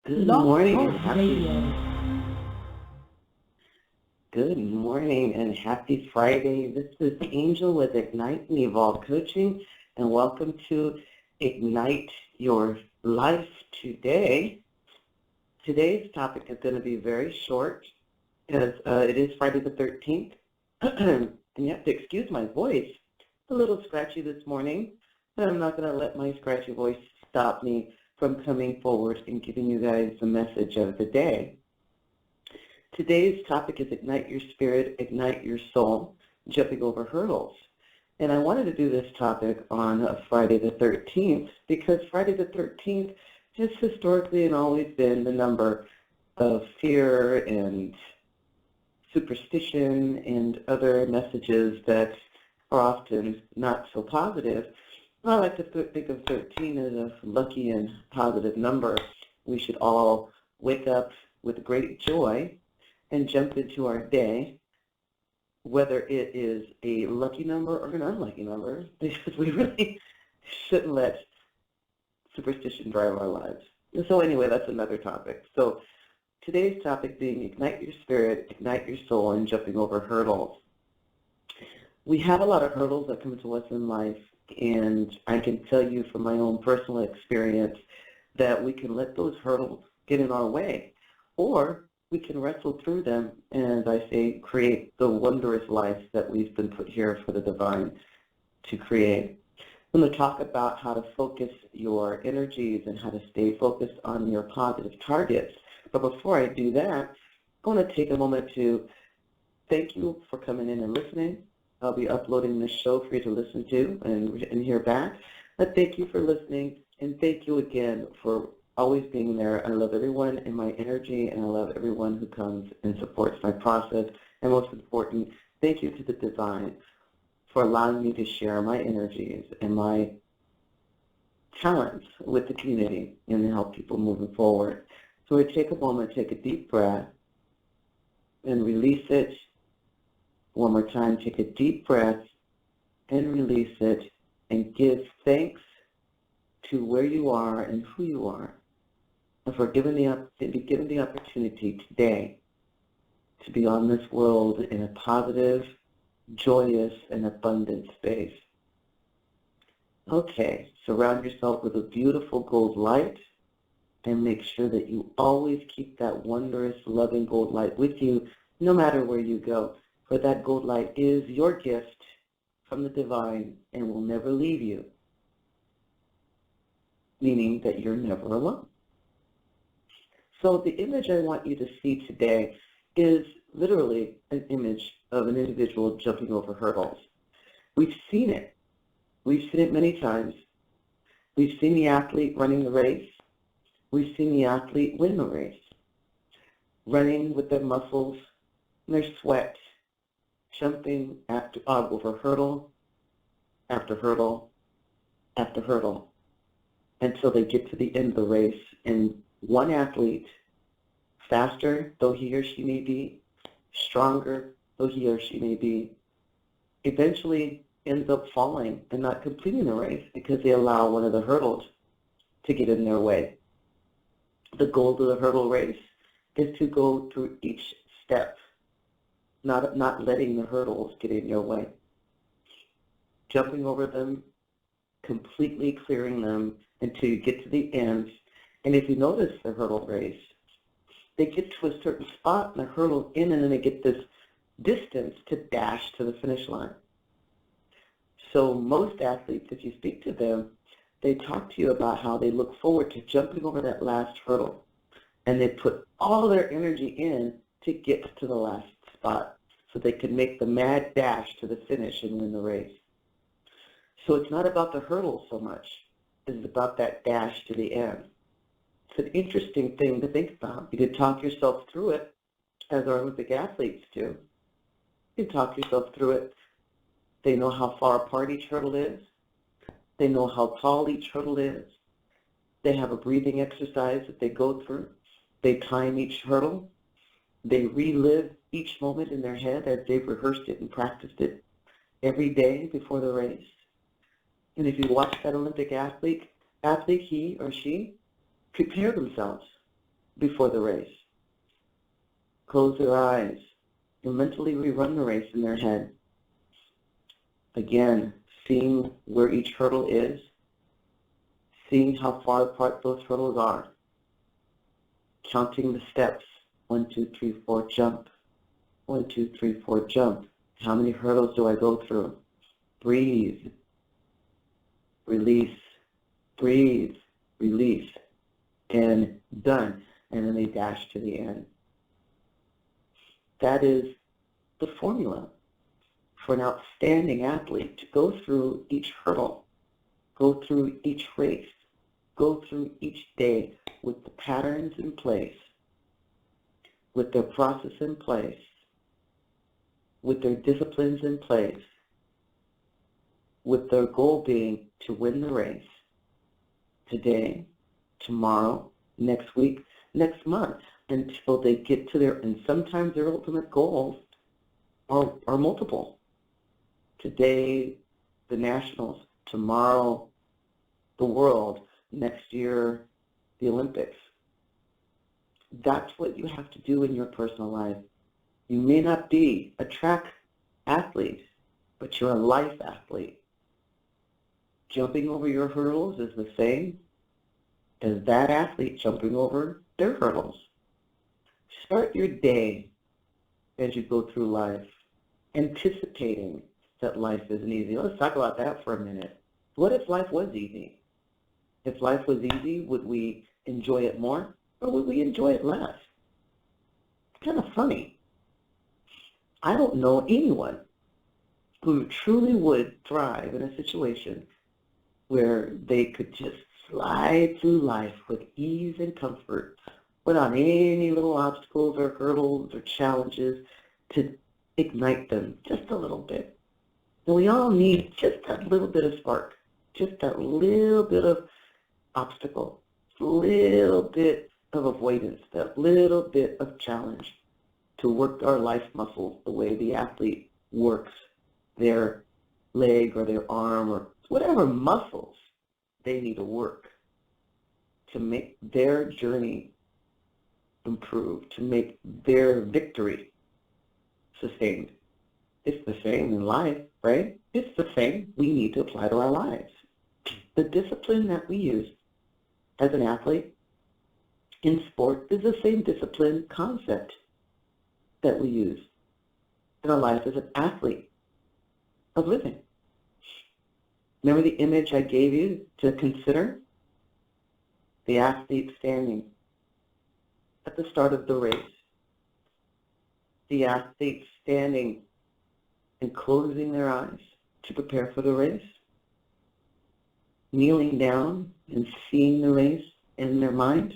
Good Blog morning and Talk happy Radio. good morning and happy Friday. This is Angel with Ignite and Evolve Coaching, and welcome to Ignite Your Life today. Today's topic is going to be very short, as it is Friday the 13th, and you have to excuse my voice. A little scratchy this morning, but I'm not going to let my scratchy voice stop me from coming forward and giving you guys the message of the day. Today's topic is Ignite Your Spirit, Ignite Your Soul, Jumping Over Hurdles. And I wanted to do this topic on Friday the 13th because Friday the 13th has historically and always been the number of fear and superstition and other messages that are often not so positive. I like to think of 13 as a lucky and positive number. We should all wake up with great joy and jump into our day, whether it is a lucky number or an unlucky number, because we really shouldn't let superstition drive our lives. And so anyway, that's another topic. So today's topic being Ignite Your Spirit, Ignite Your Soul, and Jumping Over Hurdles. We have a lot of hurdles that come to us in life, and I can tell you from my own personal experience that we can let those hurdles get in our way, or we can wrestle through them and, as I say, create the wondrous life that we've been put here for the divine to create. I'm going to talk about how to focus your energies and how to stay focused on your positive targets. But before I do that, I want to take a moment to thank you for coming in and listening. I'll be uploading this show for you to listen to and hear back. But thank you for listening, and thank you again for always being there. I love everyone in my energy, and I love everyone who comes and supports my process. And most important, thank you to the divine for allowing me to share my energies and my talents with the community and to help people moving forward. So I take a moment, take a deep breath, and release it. One more time, take a deep breath and release it, and give thanks to where you are and who you are, and for given the opportunity today to be on this world in a positive, joyous, and abundant space. Okay, surround yourself with a beautiful gold light, and make sure that you always keep that wondrous, loving gold light with you no matter where you go, for that gold light is your gift from the divine and will never leave you, meaning that you're never alone. So the image I want you to see today is literally an image of an individual jumping over hurdles. We've seen it. We've seen it many times. We've seen the athlete running the race. We've seen the athlete win the race, running with their muscles and their sweat, jumping over hurdle after hurdle after hurdle until they get to the end of the race. And one athlete, faster though he or she may be, stronger though he or she may be, eventually ends up falling and not completing the race because they allow one of the hurdles to get in their way. The goal of the hurdle race is to go through each step, not letting the hurdles get in your way, jumping over them, completely clearing them until you get to the end. And if you notice the hurdle race, they get to a certain spot and the hurdle in, and then they get this distance to dash to the finish line. So most athletes, if you speak to them, they talk to you about how they look forward to jumping over that last hurdle, and they put all their energy in to get to the last spot so they can make the mad dash to the finish and win the race. So it's not about the hurdle so much. It's about that dash to the end. It's an interesting thing to think about. You can talk yourself through it, as our Olympic athletes do. You can talk yourself through it. They know how far apart each hurdle is. They know how tall each hurdle is. They have a breathing exercise that they go through. They time each hurdle. They relive each moment in their head as they've rehearsed it and practiced it every day before the race. And if you watch that Olympic athlete, he or she prepare themselves before the race. Close their eyes and mentally rerun the race in their head. Again, seeing where each hurdle is, seeing how far apart those hurdles are, counting the steps, 1, 2, 3, 4, jump, 1, 2, 3, 4, jump. How many hurdles do I go through? Breathe, release, breathe, release, and done. And then they dash to the end. That is the formula for an outstanding athlete, to go through each hurdle, go through each race, go through each day with the patterns in place, with their process in place, with their disciplines in place, with their goal being to win the race today, tomorrow, next week, next month, until they get to their, and sometimes their ultimate goals are multiple. Today, the nationals, tomorrow, the world, next year, the Olympics. That's what you have to do in your personal life. You may not be a track athlete, but you're a life athlete. Jumping over your hurdles is the same as that athlete jumping over their hurdles. Start your day as you go through life, anticipating that life isn't easy. Let's talk about that for a minute. What if life was easy? If life was easy, would we enjoy it more, or would we enjoy it less? It's kind of funny. I don't know anyone who truly would thrive in a situation where they could just slide through life with ease and comfort without any little obstacles or hurdles or challenges to ignite them just a little bit. And we all need just that little bit of spark, just that little bit of obstacle, little bit of avoidance, that little bit of challenge to work our life muscles the way the athlete works their leg or their arm or whatever muscles they need to work to make their journey improve, to make their victory sustained. It's the same in life, right? It's the same we need to apply to our lives. The discipline that we use as an athlete in sport is the same discipline concept that we use in our life as an athlete of living. Remember the image I gave you to consider? The athlete standing at the start of the race. The athlete standing and closing their eyes to prepare for the race. Kneeling down and seeing the race in their mind.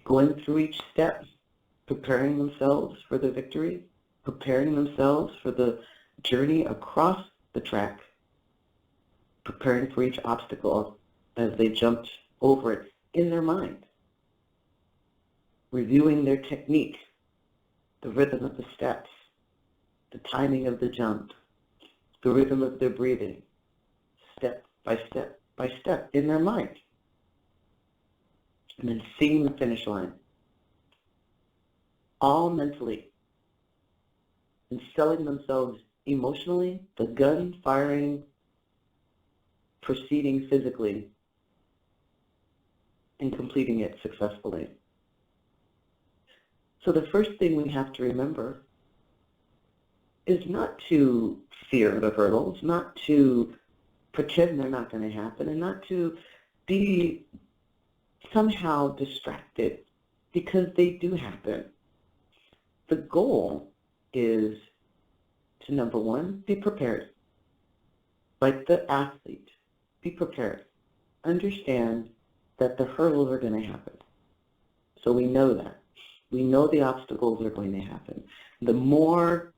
Going through each step, preparing themselves for the victory, preparing themselves for the journey across the track, preparing for each obstacle as they jumped over it in their mind, reviewing their technique, the rhythm of the steps, the timing of the jump, the rhythm of their breathing, step by step by step in their mind, and then seeing the finish line, all mentally, and selling themselves emotionally, the gun firing, proceeding physically, and completing it successfully. So the first thing we have to remember is not to fear the hurdles, not to pretend they're not going to happen, and not to be somehow distracted because they do happen. The goal is to, number one, be prepared. Like the athlete, be prepared. Understand that the hurdles are going to happen. So we know that. We know the obstacles are going to happen. The more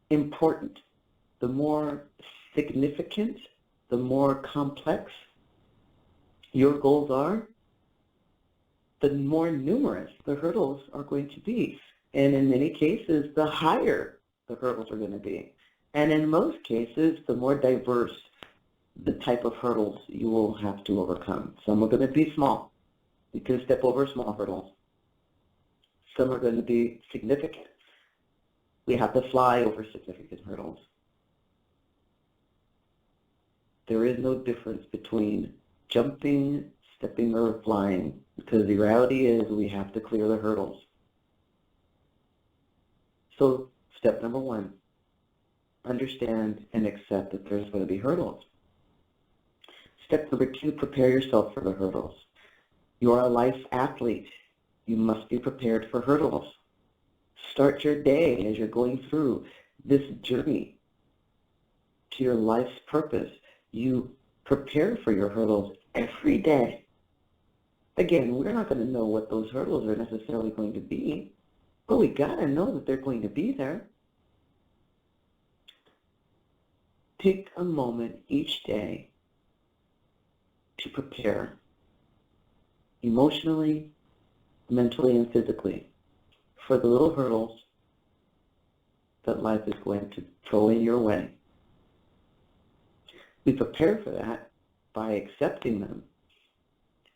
important, the more significant, the more complex your goals are, the more numerous the hurdles are going to be. And in many cases, the higher the hurdles are going to be. And in most cases, the more diverse the type of hurdles you will have to overcome. Some are going to be small. You can step over small hurdles. Some are going to be significant. We have to fly over significant hurdles. There is no difference between jumping, stepping, or flying, because the reality is we have to clear the hurdles. So step number one, understand and accept that there's going to be hurdles. Step number two, prepare yourself for the hurdles. You are a life athlete. You must be prepared for hurdles. Start your day as you're going through this journey to your life's purpose. You prepare for your hurdles every day. Again, we're not going to know what those hurdles are necessarily going to be, but we got to know that they're going to be there. Take a moment each day to prepare emotionally, mentally, and physically for the little hurdles that life is going to throw in your way. We prepare for that by accepting them,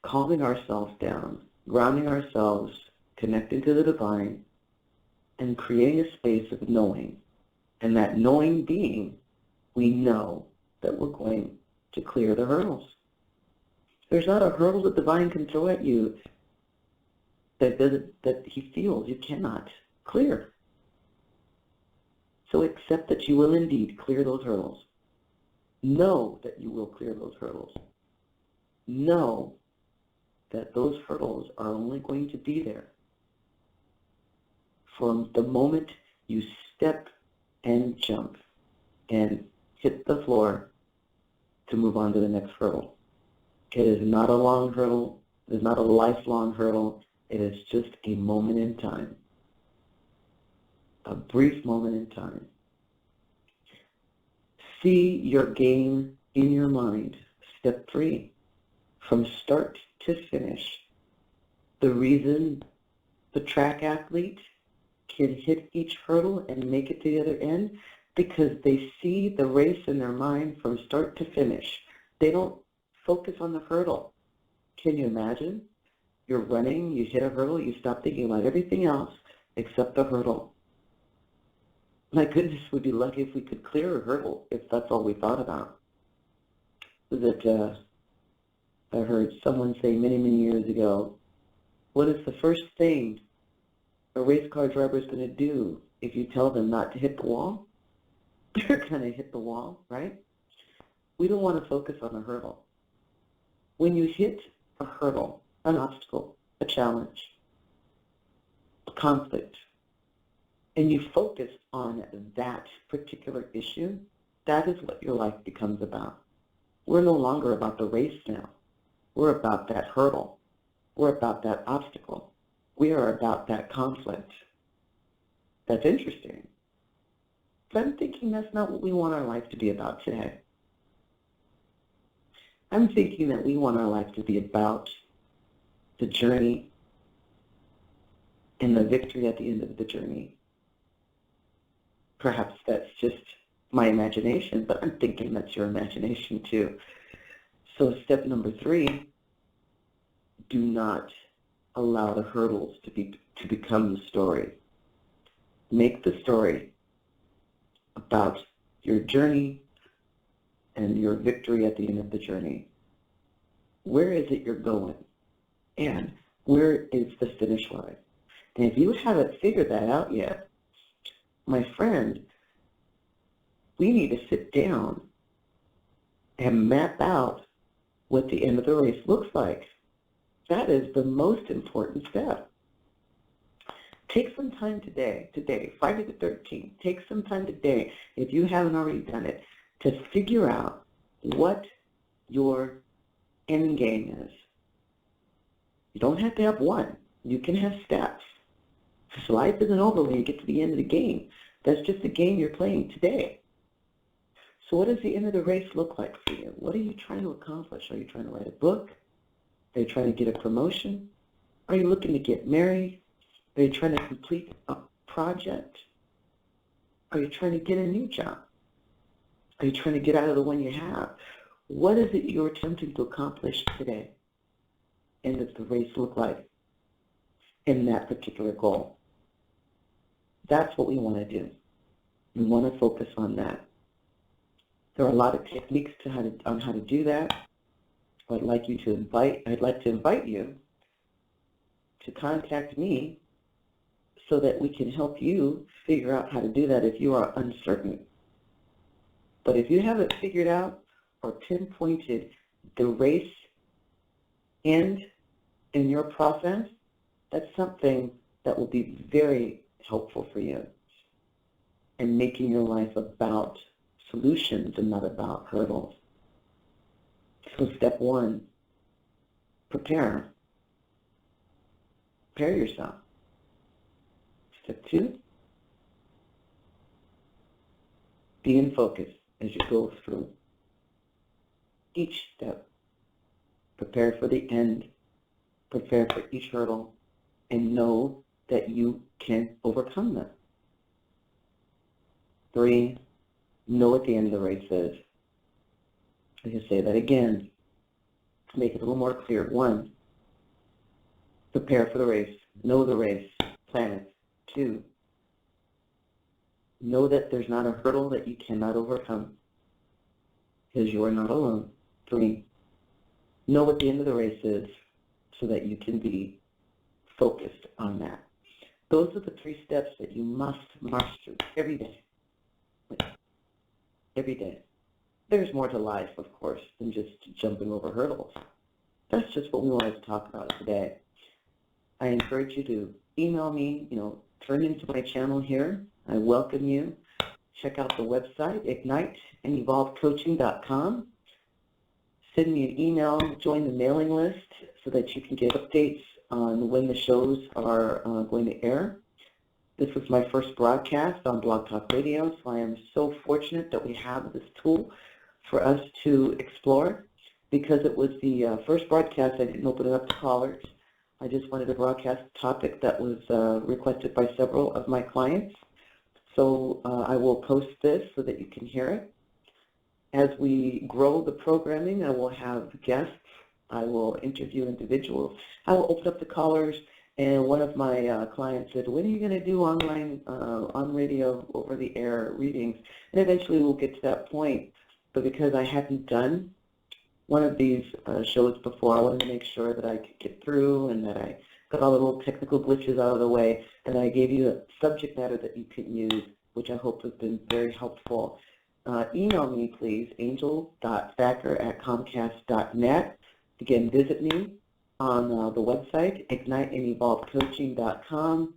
calming ourselves down, grounding ourselves, connecting to the divine, and creating a space of knowing. And that knowing being, we know that we're going to clear the hurdles. There's not a hurdle the divine can throw at you that he feels you cannot clear. So accept that you will indeed clear those hurdles. Know that you will clear those hurdles. Know that those hurdles are only going to be there from the moment you step and jump and hit the floor to move on to the next hurdle. It is not a long hurdle. It is not a lifelong hurdle. It is just a moment in time, a brief moment in time. See your game in your mind. Step 3, from start to finish. The reason the track athlete can hit each hurdle and make it to the other end, because they see the race in their mind from start to finish. They don't focus on the hurdle. Can you imagine? You're running, you hit a hurdle, you stop thinking about everything else except the hurdle. My goodness, we'd be lucky if we could clear a hurdle if that's all we thought about. That I heard someone say many, many years ago, what is the first thing a race car driver is going to do if you tell them not to hit the wall? They're going to hit the wall, right? We don't want to focus on the hurdle. When you hit a hurdle, an obstacle, a challenge, a conflict, and you focus on that particular issue, that is what your life becomes about. We're no longer about the race now. We're about that hurdle. We're about that obstacle. We are about that conflict. That's interesting. But I'm thinking that's not what we want our life to be about today. I'm thinking that we want our life to be about the journey and the victory at the end of the journey. Perhaps that's just my imagination, but I'm thinking that's your imagination too. So step number 3, do not allow the hurdles to become the story. Make the story about your journey and your victory at the end of the journey. Where is it you're going? And where is the finish line? And if you haven't figured that out yet, my friend, we need to sit down and map out what the end of the race looks like. That is the most important step. Take some time today, Friday the 13th, take some time today, if you haven't already done it, to figure out what your end game is. You don't have to have one. You can have steps. Because life isn't over when you get to the end of the game. That's just the game you're playing today. So what does the end of the race look like for you? What are you trying to accomplish? Are you trying to write a book? Are you trying to get a promotion? Are you looking to get married? Are you trying to complete a project? Are you trying to get a new job? Are you trying to get out of the one you have? What is it you're attempting to accomplish today? end of the race look like in that particular goal? That's what we want to do. We want to focus on that. There are a lot of techniques on how to do that. I'd like to invite you to contact me so that we can help you figure out how to do that if you are uncertain. But if you haven't figured out or pinpointed the race end in your process, that's something that will be very helpful for you in making your life about solutions and not about hurdles. So step one, prepare. Prepare yourself. Step two, be in focus as you go through each step. Prepare for the end. Prepare for each hurdle and know that you can overcome them. 3, know what the end of the race is. I can say that again to make it a little more clear. 1, prepare for the race. Know the race. Plan it. 2, know that there's not a hurdle that you cannot overcome because you are not alone. 3, know what the end of the race is so that you can be focused on that. Those are the 3 steps that you must march through every day. Every day. There's more to life, of course, than just jumping over hurdles. That's just what we wanted to talk about today. I encourage you to email me, turn into my channel here. I welcome you. Check out the website, igniteandevolvecoaching.com. Send me an email, join the mailing list so that you can get updates on when the shows are going to air. This was my first broadcast on Blog Talk Radio, so I am so fortunate that we have this tool for us to explore. Because it was the first broadcast, I didn't open it up to callers. I just wanted to broadcast a topic that was requested by several of my clients. So I will post this so that you can hear it. As we grow the programming, I will have guests. I will interview individuals. I will open up the callers. And one of my clients said, when are you going to do online, on radio, over-the-air readings? And eventually we'll get to that point. But because I hadn't done one of these shows before, I wanted to make sure that I could get through and that I got all the little technical glitches out of the way, and I gave you a subject matter that you can use, which I hope has been very helpful. Email me, please, angel.thacker@comcast.net. Again, visit me on the website, igniteandevolvecoaching.com.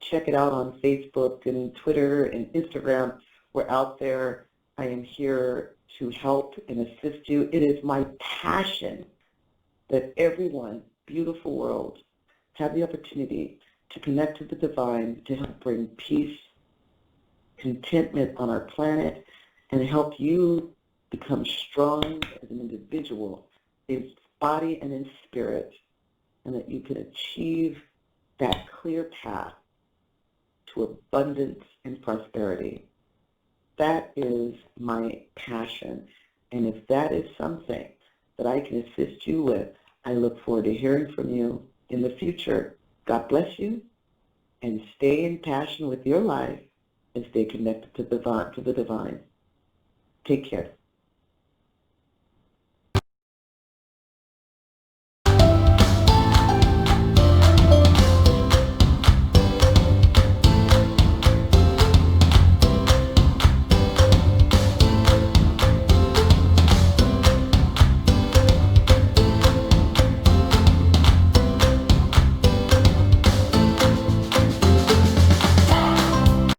Check it out on Facebook and Twitter and Instagram. We're out there. I am here to help and assist you. It is my passion that everyone, beautiful world, have the opportunity to connect to the divine, to help bring peace, contentment on our planet, and help you become strong as an individual in body and in spirit, and that you can achieve that clear path to abundance and prosperity. That is my passion, and if that is something that I can assist you with, I look forward to hearing from you in the future. God bless you, and stay in passion with your life and stay connected to the divine. Take care.